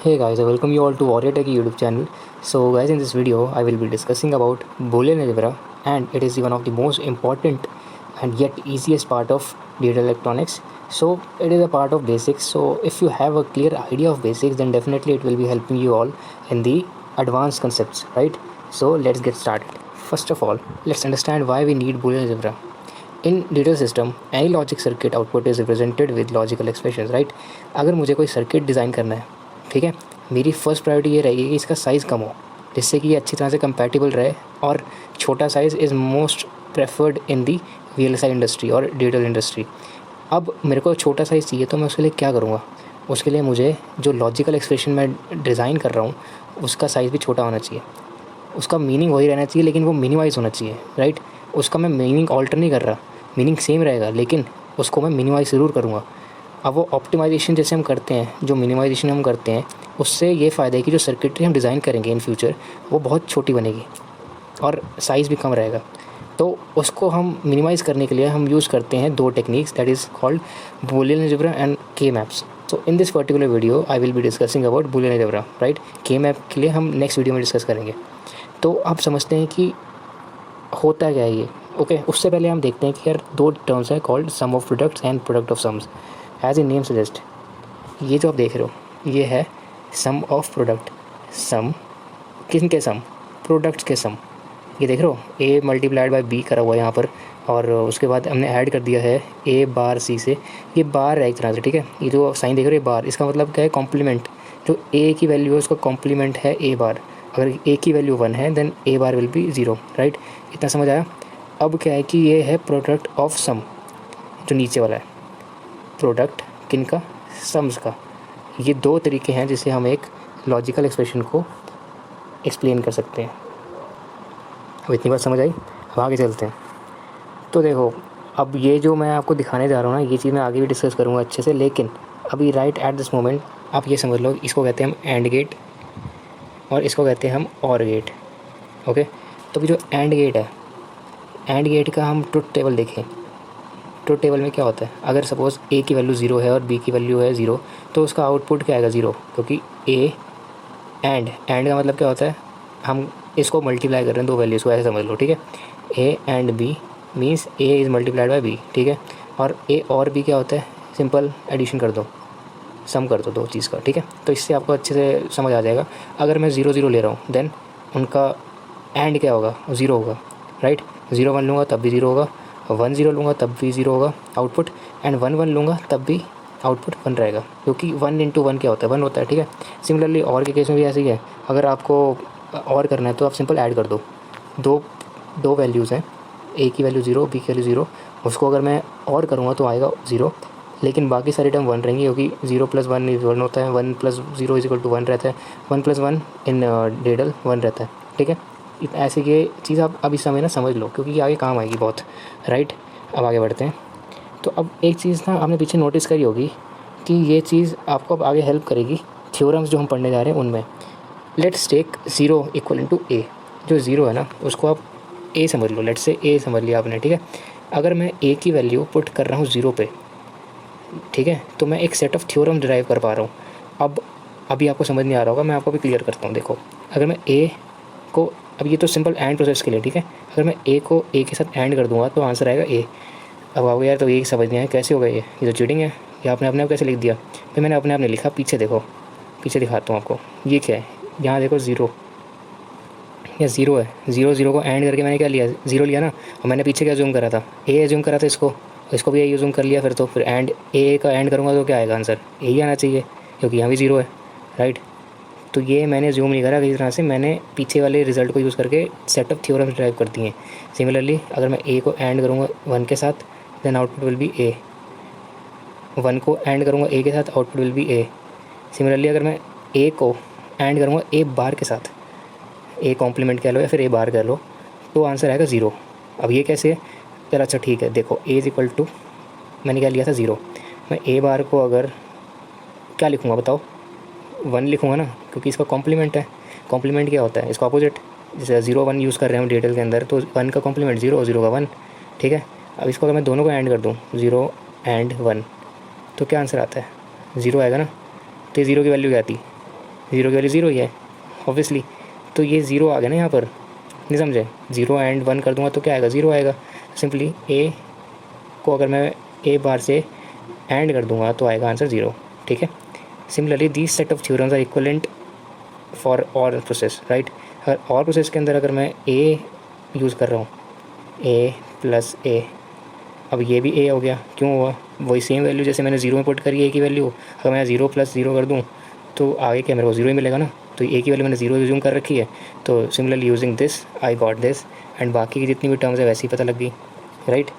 Hey guys, I welcome you all to Warrior Tech YouTube channel. So guys, in this video I will be discussing about Boolean algebra, and it is one of the most important and yet easiest part of digital electronics. So it is a part of basics. So if you have a clear idea of basics, then definitely it will be helping you all in the advanced concepts, right? So let's get started. First of all, let's understand why we need Boolean algebra. In digital system, any logic circuit output is represented with logical expressions, right? अगर मुझे कोई circuit design करना है, ठीक है, मेरी first priority ये रहेगी कि इसका साइज़ कम हो, जिससे कि ये अच्छी तरह से कंपैटिबल रहे, और छोटा size is most preferred in the VLSI industry और डिजिटल इंडस्ट्री। अब मेरे को छोटा साइज़ चाहिए, तो मैं उसके लिए क्या करूँगा? उसके लिए मुझे जो लॉजिकल एक्सप्रेशन मैं डिज़ाइन कर रहा हूँ उसका साइज़ भी छोटा होना चाहिए, उसका मीनिंग वही रहना चाहिए, लेकिन वो मिनिमाइज़ होना चाहिए, राइट? उसका मैं मीनिंग ऑल्टर नहीं कर रहा, मीनिंग सेम रहेगा, लेकिन उसको मैं मिनिमाइज़ ज़रूर करूँगा। अब वो ऑप्टिमाइज़ेशन जैसे हम करते हैं, जो मिनिमाइज़ेशन हम करते हैं, उससे ये फ़ायदा है कि जो सर्किटरी हम डिज़ाइन करेंगे इन फ्यूचर, वो बहुत छोटी बनेगी और साइज़ भी कम रहेगा। तो उसको हम मिनिमाइज़ करने के लिए हम यूज़ करते हैं दो techniques, that is called Boolean algebra and K maps. So in this particular video I will be discussing about Boolean algebra, right? K map के लिए हम नेक्स्ट वीडियो में डिस्कस करेंगे। तो आप समझते हैं कि होता क्या है ये, ओके? उससे पहले हम देखते हैं कि यार दो टर्म्स हैं called sum of products and product of sums. As a name suggest, ये जो आप देख रहे हो ये है सम ऑफ प्रोडक्ट। सम किन के सम? प्रोडक्ट्स के सम। ये देख रहे हो, ए मल्टीप्लाइड बाय बी करा हुआ है यहाँ पर, और उसके बाद हमने ऐड कर दिया है ए बार सी से। ये बार है एक तरह से, ठीक है? ये जो साइन देख रहे हो ये बार, इसका मतलब क्या है? कॉम्प्लीमेंट। जो ए की वैल्यू है उसका कॉम्प्लीमेंट है ए बार। अगर ए की वैल्यू 1 है then A bar will be 0, right? इतना समझ आया? अब क्या है कि ये है प्रोडक्ट ऑफ सम, जो नीचे वाला है। प्रोडक्ट किन का? सम्स का। ये दो तरीके हैं जिससे हम एक लॉजिकल एक्सप्रेशन को एक्सप्लेन कर सकते हैं। अब इतनी बात समझ आई, अब आगे चलते हैं। तो देखो, अब ये जो मैं आपको दिखाने जा रहा हूँ ना, ये चीज़ मैं आगे भी डिस्कस करूँगा अच्छे से, लेकिन अभी राइट एट दिस मोमेंट आप ये समझ लो, इसको कहते हैं हम एंड गेट और इसको कहते हैं हम और गेट, ओके? तो जो एंड गेट है, एंड गेट का हम ट्रुथ टेबल देखें। ट्रुथ टेबल में क्या होता है? अगर सपोज़ ए की वैल्यू 0 है और बी की वैल्यू है 0, तो उसका आउटपुट क्या आएगा? 0, क्योंकि ए एंड का मतलब क्या होता है? हम इसको मल्टीप्लाई कर रहे हैं दो वैल्यूज़ को, ऐसे समझ लो, ठीक है? A and B means A is multiplied by B, ठीक है? और ए और बी क्या होता है? सिंपल एडिशन कर दो, सम कर दो दो चीज़ का, ठीक है? तो इससे आपको अच्छे से समझ आ जाएगा। अगर मैं 0 0 ले रहा हूँ देन उनका एंड क्या होगा? 0 होगा, राइट? 0 1 लूँगा तब भी 0 होगा, 1 0 लूँगा तब भी 0 होगा आउटपुट, एंड 1 1 लूँगा तब भी आउटपुट 1 रहेगा, क्योंकि 1 इंटू 1 क्या होता है? 1 होता है, ठीक है? सिमिलरली और के केस में भी ऐसे ही है। अगर आपको और करना है तो आप सिंपल ऐड कर दो, दो वैल्यूज़ हैं, ए की वैल्यू 0, बी की वैल्यू 0, उसको अगर मैं और करूँगा तो आएगा 0, लेकिन बाकी सारी टर्म 1 रहेंगी, क्योंकि 0 + 1 इज़ 1 होता है, 1 + 0 = 1 रहता है, 1 + 1 इन डिजिटल 1 रहता है, ठीक है? ऐसे ये चीज़ आप अब इस समय ना समझ लो, क्योंकि ये आगे काम आएगी बहुत, राइट? अब आगे बढ़ते हैं। तो अब एक चीज़ ना आपने पीछे नोटिस करी होगी कि ये चीज़ आपको अब आगे हेल्प करेगी थ्योरम्स जो हम पढ़ने जा रहे हैं उनमें। लेट्स टेक 0 = ए। जो 0 है ना उसको आप ए समझ लो, लेट्स से ए समझ लिया आपने, ठीक है? अगर मैं ए की वैल्यू पुट कर रहा हूँ 0 पे, ठीक है, तो मैं एक सेट ऑफ थ्योरम डिराइव कर पा रहा हूँ। अब अभी आपको समझ नहीं आ रहा होगा, मैं आपको भी क्लियर करता हूँ। देखो, अगर मैं ए को, अब ये तो सिंपल एंड प्रोसेस के लिए, ठीक है? अगर मैं ए को ए के साथ एंड कर दूंगा तो आंसर आएगा ए। अब आओगे यार, तो ये समझ नहीं आया कैसे होगा ये तो चीटिंग है। ये आपने अपने आप कैसे लिख दिया? फिर मैंने अपने आप ने लिखा, पीछे देखो, पीछे दिखाता हूँ आपको। ये क्या है? यहाँ देखो 0, या 0 है, 0 0 को एंड करके मैंने क्या लिया? 0 लिया ना, और मैंने पीछे क्या जूम करा था? ए जूम करा था इसको भी ए जूम कर लिया। फिर एंड ए का एंड करूँगा तो क्या आएगा आंसर? ए ही आना चाहिए, क्योंकि यहाँ भी 0 है, राइट? तो ये मैंने जूम नहीं करा किसी तरह से, मैंने पीछे वाले रिजल्ट को यूज़ करके सेट ऑफ थ्योरम्स ड्राइव कर दिए हैं। सिमिलरली अगर मैं ए को एंड करूँगा 1 के साथ देन आउटपुट विल बी ए, 1 को एंड करूँगा ए के साथ output will be A. Similarly अगर मैं ए को एंड करूँगा ए बार के साथ, ए कॉम्प्लीमेंट कह लो या फिर ए बार कह लो, तो आंसर आएगा 0। अब ये कैसे है? चलो अच्छा ठीक है, देखो ए = मैंने क्या लिया था? 0। मैं ए बार को अगर क्या लिखूँगा बताओ? 1 लिखूँगा ना, क्योंकि इसका कॉम्प्लीमेंट है। कॉम्प्लीमेंट क्या होता है? इसका अपोजिट। जैसे 0 1 यूज़ कर रहे हैं डिजिटल के अंदर, तो 1 का कॉम्प्लीमेंट 0, 0 का 1, ठीक है? अब इसको अगर मैं दोनों को ऐड कर दूँ, 0 एंड 1, तो क्या आंसर आता है? 0 आएगा ना। तो 0 की वैल्यू क्या आती? ज़ीरो की वैल्यू ज़ीरो ही है ऑब्वियसली, तो ये ज़ीरो आ गया ना यहाँ पर, नहीं समझे? 0 एंड 1 कर दूँगा तो क्या आएगा? 0 आएगा। सिंपली ए को अगर मैं ए बार से एंड कर दूँगा तो आएगा आंसर 0, ठीक है। Similarly these set of theorems are equivalent for or process, right. Or process के अंदर अगर मैं ए यूज़ कर रहा हूँ, ए प्लस ए, अब ये भी ए हो गया, क्यों हुआ? वही सेम वैल्यू जैसे मैंने 0 में पुट करी ए की वैल्यू, अगर मैं 0 प्लस 0 कर दूँ तो आगे क्या मेरे को 0 ही मिलेगा ना, तो ए की वैल्यू मैंने 0 यूज़ कर रखी है, तो similarly using this I got this, and बाकी की जितनी भी टर्म्स है वैसे ही पता लग गई, राइट।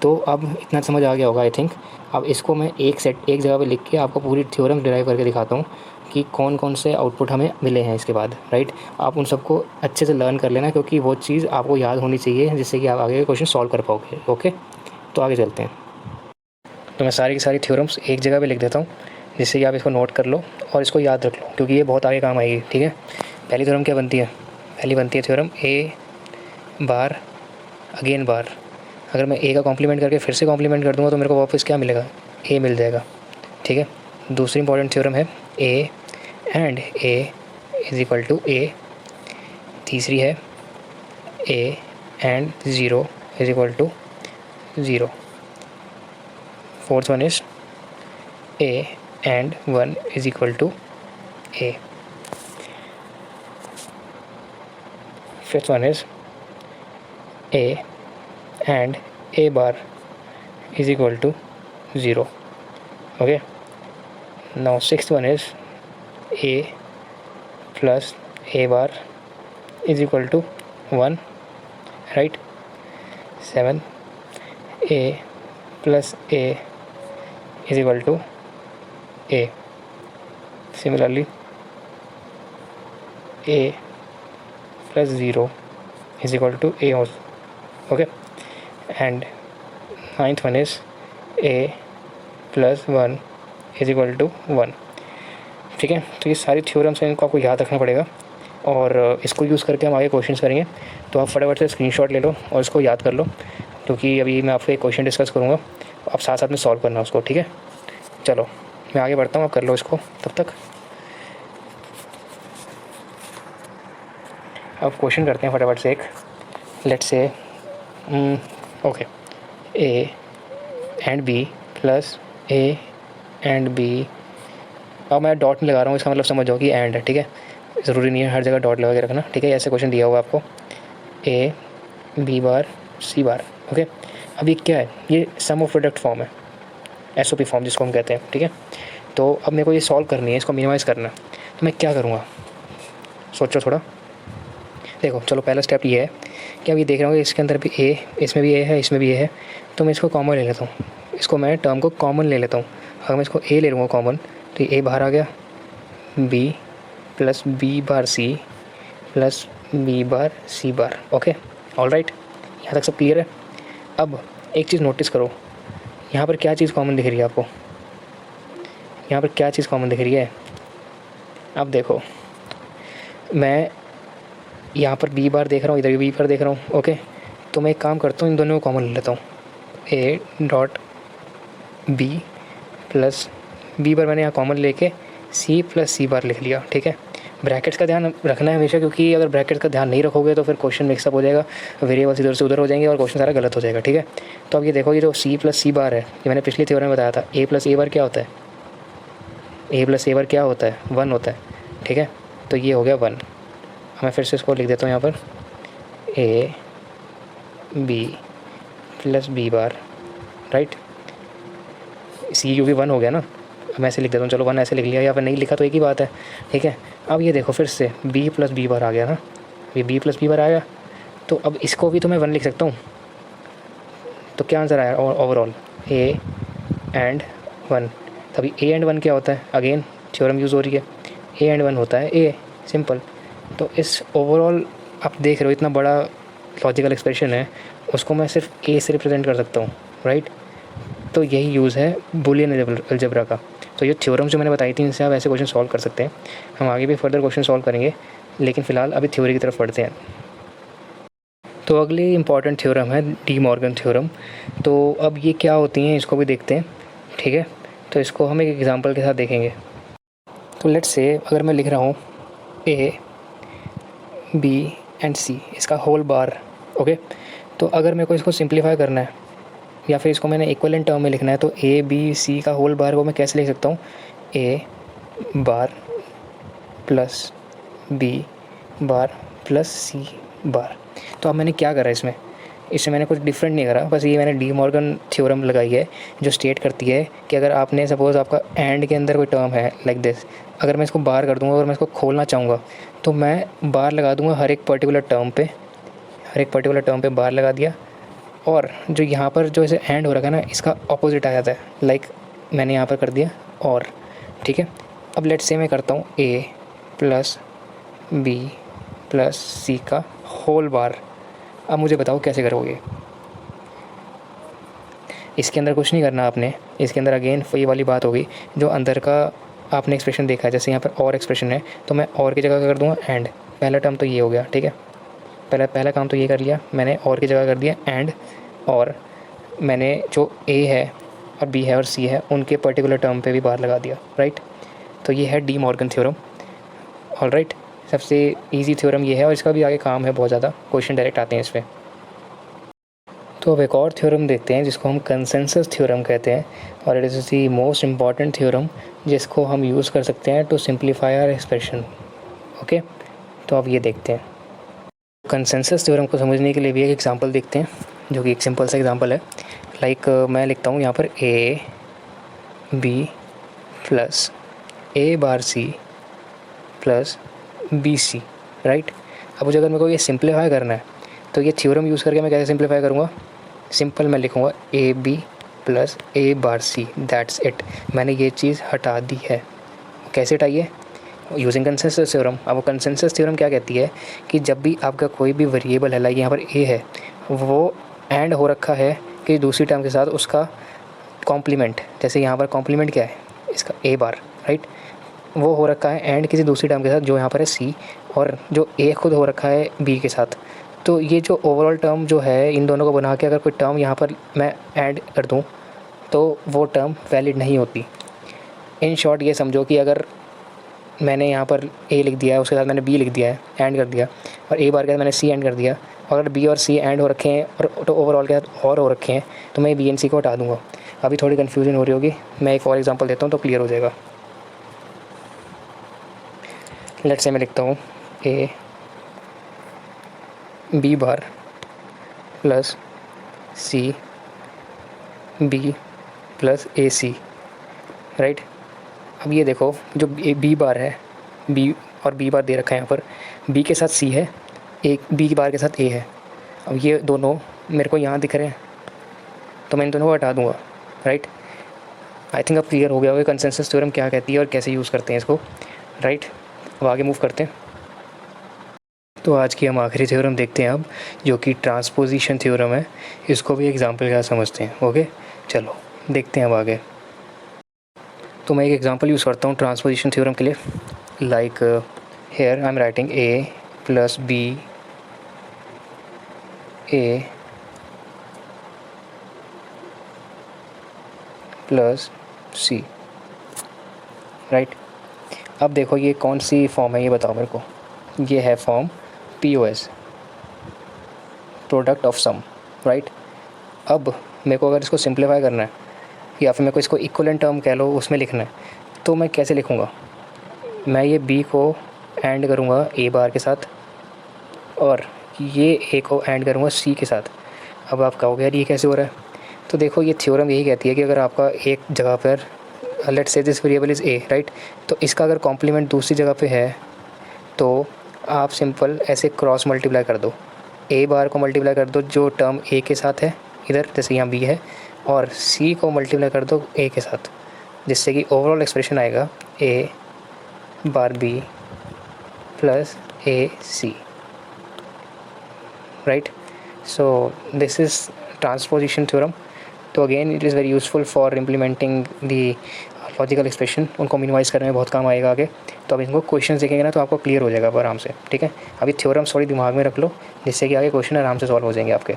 तो अब इतना समझ आ गया होगा आई थिंक। अब इसको मैं एक जगह पे लिख के आपको पूरी थ्योरम डिराइव करके दिखाता हूँ कि कौन कौन से आउटपुट हमें मिले हैं इसके बाद, राइट। आप उन सबको अच्छे से लर्न कर लेना, क्योंकि वो चीज़ आपको याद होनी चाहिए जिससे कि आप आगे के क्वेश्चन सॉल्व कर पाओगे, ओके। तो आगे चलते हैं। तो मैं सारी की सारी थ्योरम्स एक जगह पे लिख देता हूँ जिससे कि आप इसको नोट कर लो और इसको याद रख लो, क्योंकि ये बहुत आगे काम आएगी, ठीक है। पहली थ्योरम क्या बनती है? पहली बनती है थ्योरम ए बार अगेन बार। अगर मैं ए का कॉम्प्लीमेंट करके फिर से कॉम्प्लीमेंट कर दूंगा तो मेरे को वापस क्या मिलेगा? ए मिल जाएगा, ठीक है। दूसरी इंपॉर्टेंट थ्योरम है A and A is equal to A. तीसरी है A and zero is equal to zero. Fourth one is A and 1 is equal to A. Fifth one is A and A bar is equal to 0, okay. Now sixth one is a plus a bar is equal to 1, right. 7 a plus a is equal to a. Similarly a plus 0 is equal to a also, okay. And ninth one is a plus 1 is equal to 1, ठीक है। तो ये सारी theorems हैं, इनको आपको याद रखना पड़ेगा और इसको यूज़ करके हम आगे क्वेश्चंस करेंगे। तो आप फटाफट से स्क्रीनशॉट ले लो और इसको याद कर लो, क्योंकि अभी मैं आपको एक क्वेश्चन डिस्कस करूँगा, आप साथ साथ में सॉल्व करना उसको, ठीक है। चलो मैं आगे बढ़ता हूँ, आप कर लो इसको तब तक। अब क्वेश्चन करते हैं फटाफट से एक। Let's say okay, A and B plus A and B. अब मैं डॉट नहीं लगा रहा हूँ, इसका मतलब समझ जाओ कि एंड है, ठीक है। ज़रूरी नहीं है हर जगह डॉट लगा के रखना, ठीक है। ऐसे क्वेश्चन दिया हुआ आपको ए B bar C bar, okay. अब ये क्या है? ये सम ऑफ प्रोडक्ट फॉर्म है, एसओपी फॉर्म जिसको हम कहते हैं, ठीक है। तो अब मेरे को ये सॉल्व करनी है, इसको मिनिमाइज़ करना है, तो मैं क्या करूँगा? सोचो थोड़ा। देखो चलो, पहला स्टेप ये है कि अब ये देख रहा हूँ इसके अंदर भी ए, इसमें भी ए है, इसमें भी ए है, तो मैं इसको कॉमन ले लेता हूँ, इसको मैं टर्म को कॉमन ले लेता हूँ। अगर मैं इसको ए ले लूँगा कॉमन तो ए बाहर आ गया, B plus B bar C plus B bar C bar, okay all right. यहाँ तक सब क्लियर है। अब एक चीज़ नोटिस करो, यहाँ पर क्या चीज़ कॉमन दिख रही है आपको? यहाँ पर क्या चीज़ कॉमन दिख रही है? अब देखो, मैं यहाँ पर बी बार देख रहा हूँ, इधर भी बी बार देख रहा हूँ, ओके। तो मैं एक काम करता हूँ, इन दोनों को कॉमन ले लेता हूँ, A dot B plus B bar मैंने यहाँ कॉमन लेके सी प्लस सी बार लिख लिया, ठीक है। ब्रैकेट्स का ध्यान रखना है हमेशा, क्योंकि अगर ब्रैकेट्स का ध्यान नहीं रखोगे तो फिर क्वेश्चन मिक्सअप हो जाएगा, वेरिएबल्स इधर से उधर हो जाएंगे और क्वेश्चन सारा गलत हो जाएगा, ठीक है। तो अब ये देखो, ये जो सी प्लस सी बार है, ये मैंने पिछली थ्योरम में बताया था, ए प्लस ए बार क्या होता है? ए प्लस ए बार क्या होता है? 1 होता है, ठीक है। तो ये हो गया 1। मैं फिर से इसको लिख देता हूँ यहाँ पर, A B plus B bar, right. C क्योंकि 1 हो गया ना, मैं ऐसे लिख देता हूँ, चलो 1 ऐसे लिख लिया, या फिर नहीं लिखा तो एक ही बात है, ठीक है। अब ये देखो फिर से b प्लस बी बार आ गया ना, ये b प्लस बी बार आया, तो अब इसको भी तो मैं 1 लिख सकता हूँ। तो क्या आंसर आया ओवरऑल? A and 1। तभी ए एंड 1 क्या होता है? अगेन थ्योरम यूज़ हो रही है, ए एंड 1 होता है ए, सिंपल। तो इस ओवरऑल आप देख रहे हो इतना बड़ा लॉजिकल एक्सप्रेशन है, उसको मैं सिर्फ ए से रिप्रेजेंट कर सकता हूँ, राइट। तो यही यूज़ है बूलियन अलजेब्रा का। तो ये थ्योरम जो मैंने बताई थी, इनसे आप ऐसे क्वेश्चन सॉल्व कर सकते हैं। हम आगे भी फर्दर क्वेश्चन सॉल्व करेंगे, लेकिन फ़िलहाल अभी थ्योरी की तरफ बढ़ते हैं। तो अगली इंपॉर्टेंट थ्योरम है डी मॉर्गन थ्योरम। तो अब ये क्या होती हैं इसको भी देखते हैं, ठीक है। तो इसको हम एक एग्जांपल के साथ देखेंगे। तो लेट्स से अगर मैं लिख रहा हूँ ए बी एंड सी इसका होल बार, ओके। तो अगर मेरे को इसको सिंप्लीफाई करना है या फिर इसको मैंने इक्वलेंट टर्म में लिखना है, तो ए बी सी का होल बार को मैं कैसे लिख सकता हूँ, ए बार प्लस बी बार प्लस सी बार। तो अब मैंने क्या करा इसमें मैंने कुछ डिफरेंट नहीं करा, बस ये मैंने डी मॉर्गन थ्योरम लगाई है जो स्टेट करती है कि अगर आपने सपोज़ आपका एंड के अंदर कोई टर्म है लाइक दिस, अगर मैं इसको बार कर दूँगा, अगर मैं इसको खोलना चाहूँगा तो मैं बार लगा दूँगा हर एक पर्टिकुलर टर्म पे बार लगा दिया, और जो यहाँ पर जो ऐसे एंड हो रखा है ना, इसका अपोजिट आ जाता है, लाइक मैंने यहाँ पर कर दिया और, ठीक है। अब लेट्स से मैं करता हूँ ए प्लस बी प्लस सी का होल बार। अब मुझे बताओ कैसे करोगे। इसके अंदर कुछ नहीं करना आपने, इसके अंदर अगेन ये वाली बात होगी जो अंदर का आपने एक्सप्रेशन देखा है, जैसे यहाँ पर और एक्सप्रेशन है तो मैं और की जगह कर दूँगा एंड। पहला टर्म तो ये हो गया, ठीक है, पहला काम तो ये कर लिया मैंने, और की जगह कर दिया एंड, और मैंने जो ए है और बी है और सी है उनके पर्टिकुलर टर्म पे भी बार लगा दिया, राइट। तो ये है डी मॉर्गन थ्योरम, ऑलराइट। सबसे इजी थ्योरम ये है और इसका भी आगे काम है बहुत ज़्यादा, क्वेश्चन डायरेक्ट आते हैं इस पर। तो अब एक और थ्योरम देखते हैं जिसको हम कंसेंसस थ्योरम कहते हैं, और it is the most important theorem जिसको हम यूज़ कर सकते हैं to simplify our expression, okay. तो अब ये देखते हैं कंसेंसस थ्योरम को समझने के लिए भी एक एग्जांपल देखते हैं जो कि एक सिंपल सा एग्जांपल है। लाइक मैं लिखता हूँ यहाँ पर A B plus A bar C plus B C, right. अब मुझे अगर मेरे को ये सिंप्लीफाई करना है तो ये थ्योरम यूज़ करके मैं कैसे सिंप्लीफाई करूँगा, सिंपल मैं लिखूँगा A B plus A bar C, that's it. मैंने ये चीज़ हटा दी है। कैसे हटाई है, यूजिंग कंसेंसस थ्योरम। अब वो कंसेंसस थ्योरम क्या कहती है कि जब भी आपका कोई भी वेरिएबल है, लाइक यहाँ पर ए है, वो एंड हो रखा है कि दूसरी टर्म के साथ उसका कॉम्प्लीमेंट, जैसे यहाँ पर कॉम्प्लीमेंट क्या है इसका ए बार, राइट, वो हो रखा है एंड किसी दूसरी टर्म के साथ जो यहाँ पर है सी, और जो ए खुद हो रखा है बी के साथ। तो ये जो ओवरऑल टर्म जो है इन दोनों को बना के अगर कोई टर्म यहाँ पर मैं ऐड कर दूँ तो वो टर्म वैलिड नहीं होती। इन शॉर्ट ये समझो कि अगर मैंने यहाँ पर ए लिख दिया है, उसके साथ मैंने बी लिख दिया है, ऐड कर दिया, और ए बार के साथ मैंने सी ऐड कर दिया, और अगर बी और सी ऐड हो रखे हैं और तो ओवरऑल के साथ और हो रखे हैं तो मैं बी एंड सी को हटा दूँगा। अभी थोड़ी कन्फ्यूजन हो रही होगी, मैं एक और एग्जांपल देता हूँ तो क्लियर हो जाएगा। लेट्स से मैं लिखता हूँ A B bar plus C B plus A C, right. अब ये देखो जो बी बार है, बी और बी बार दे रखा है यहाँ पर, बी के साथ सी है, एक बी बार के साथ ए है। अब ये दोनों मेरे को यहाँ दिख रहे हैं तो मैं इन दोनों को हटा दूँगा, राइट। आई थिंक अब क्लियर हो गया होगा कंसेंसस थ्योरम क्या कहती है और कैसे यूज़ करते हैं इसको, राइट। अब आगे मूव करते हैं। तो आज की हम आखिरी थ्योरम देखते हैं अब, जो कि ट्रांसपोजिशन थ्योरम है। इसको भी एग्जांपल के साथ समझते हैं, ओके। चलो देखते हैं अब आगे। तो मैं एक एग्जांपल यूज़ करता हूँ ट्रांसपोजिशन थ्योरम के लिए। Like here I am writing A plus B A plus C, right. अब देखो ये कौन सी फॉर्म है ये बताओ मेरे को। ये है form POS, product of sum, right. अब मेरे को अगर इसको सिंप्लीफाई करना है या फिर मेरे को इसको इक्वलेंट टर्म कह लो उसमें लिखना है, तो मैं कैसे लिखूँगा। मैं ये B को ऐड करूँगा A बार के साथ और ये A को ऐड करूँगा C के साथ। अब आप कहोगे यार ये कैसे हो रहा है, तो देखो ये थ्योरम यही कहती है कि अगर आपका एक जगह पर let's say this variable is A, right, तो इसका अगर कॉम्प्लीमेंट दूसरी जगह पे है तो आप सिंपल ऐसे क्रॉस मल्टीप्लाई कर दो, A बार को मल्टीप्लाई कर दो जो टर्म A के साथ है इधर, जैसे यहाँ B है, और C को मल्टीप्लाई कर दो A के साथ, जिससे कि ओवरऑल एक्सप्रेशन आएगा A bar B plus AC, राइट। So this is transposition theorem. तो again it is very useful for implementing the logical expression, उनको मिनिमाइज़ करने में बहुत काम आएगा आगे। तो अब इनको क्वेश्चन देखेंगे ना तो आपको क्लियर हो जाएगा आराम से, ठीक है। अभी थ्योरम्स थोड़ी दिमाग में रख लो जिससे कि आगे क्वेश्चन आराम से सॉल्व हो जाएंगे आपके।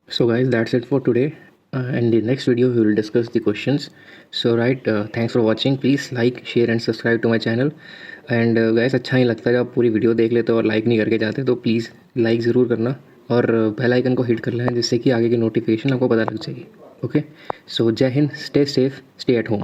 So guys that's it for today. In the next video we will discuss the questions. So right, thanks for watching. Please like, share and subscribe to my channel. And guys अच्छा नहीं लगता जब आप पूरी video देख लेते हो और लाइक नहीं करके जाते, तो प्लीज़ लाइक ज़रूर करना और बेल आइकन को हिट कर लेना, जिससे कि आगे की नोटिफिकेशन आपको पता लग जाएगी. ओके, सो जय Hind, stay safe, stay at home.